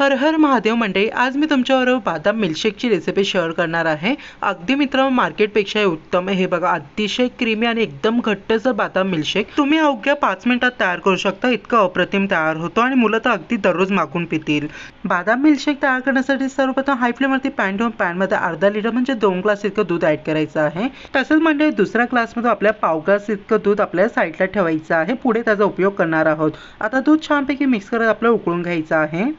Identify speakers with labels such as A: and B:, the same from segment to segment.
A: हर हर महादेव मंडळी, आज मी तुमच्याबरोबर बादाम मिल्कशेकची रेसिपी शेअर करणार आहे। अगदी मित्रांनो, मार्केटपेक्षा उत्तम आहे। हे बघा, अतिशय क्रीमी आणि एकदम घट्टसर बादाम मिल्कशेक तुम्ही अवघ्या 5 मिनिटात तयार करू शकता। इतका अप्रतिम तयार होतो आणि मुलं तर अगदी दररोज मागून पितील। बादाम मिल्कशेक तयार करण्यासाठी सर्वप्रथम हाय फ्लेमवरती पॅन ठेवून पॅनमध्ये अर्धा लिटर म्हणजे 2 ग्लास इतकं दूध ऍड करायचं आहे। तसंच मंडळी, दुसऱ्या ग्लासमध्ये आपल्या पाव ग्लास इतकं दूध आपल्या साईडला ठेवायचं आहे। पुढे त्याचा उपयोग करणार आहोत। आता दूध छानपैकी मिक्स करत आपल्याला उकळून घ्यायचं आहे।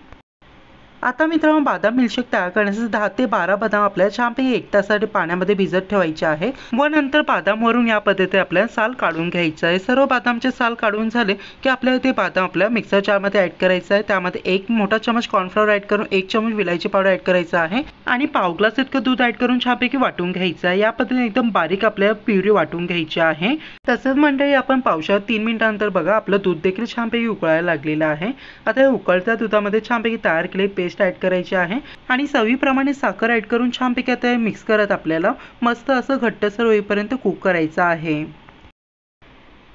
A: आता मित्रांनो, बादाम मिल्कशेक तयार करण्यासाठी 10 ते 12 बदाम आपल्याला छानपैकी 1 तासासाठी पाण्यामध्ये भिजत ठेवायचे आहे व नंतर बदामवरून या पद्धतीने आपल्याला साल काढून घ्यायचं आहे। सर्व बदामचे साल काढून झाले की आपल्याला ते बदाम आपल्या मिक्सर जारमध्ये ऍड करायचं आहे। त्यामध्ये 1 मोठा चमच कॉर्नफ्लोअर ऍड करून 1 चमच विलायची पावडर ऍड करायचं आहे आणि पाव ग्लास इतकं दूध ऍड करून छानपैकी वाटून घ्यायचं आहे। या पद्धतीने एकदम बारीक आपल्याला प्युरी वाटून घ्यायची आहे। तसंच मंडळी, आपण पावशेर 3 मिनिटांनंतर बघा, आपलं दूध देखील छानपैकी उकळायला लागलेलं आहे। आता या उकळत्या दुधामध्ये छानपैकी तयार केलेली पेस्ट ऍड करायची आहे आणि चवीप्रमाणे साखर ऍड करून छानपैकी आता मिक्स करत आपल्याला मस्त असं घट्टसर होईपर्यंत कुक करायचं आहे।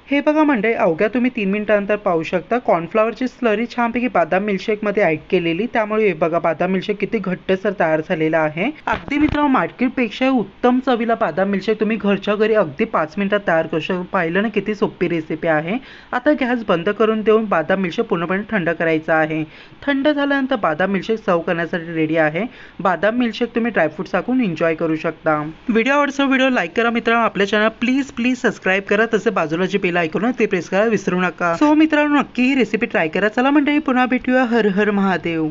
A: हे बघा मंडळी, अवघ्या तुम्ही 3 मिनिटांनंतर पाहू शकता कॉर्नफ्लॉवरची स्लरी छानपैकी बादाम मिल्कशेकमध्ये ऍड केलेली। त्यामुळे हे बघा, बादाम मिल्कशेक किती घट्टसर तयार झालेला आहे। अगदी मित्रांनो, मार्केटपेक्षा उत्तम चवीला बादाम मिल्कशेक तुम्ही घरच्या घरी अगदी 5 मिनिटात तयार करू शकता। पाहिलं ना, किती सोपी रेसिपी आहे। आता गॅस बंद करून देऊन बादाम मिल्कशेक पूर्णपणे थंड करायचा आहे। थंड झाल्यानंतर बादाम मिल्कशेक सर्व करण्यासाठी रेडी आहे। बादाम मिल्कशेक तुम्ही ड्रायफ्रूट्स टाकून एन्जॉय करू शकता। व्हिडिओ आवडला व्हिडिओ लाईक करा मित्रांनो, आपल्या चॅनल प्लीज सबस्क्राईब करा। तसे बाजूला जी बेल आयकॉन आहे ते प्रेस करायला विसरू नका। सो मित्रांनो, नक्की ही रेसिपी ट्राय करा। चला मंडळी, पुन्हा भेटूया। हर हर महादेव।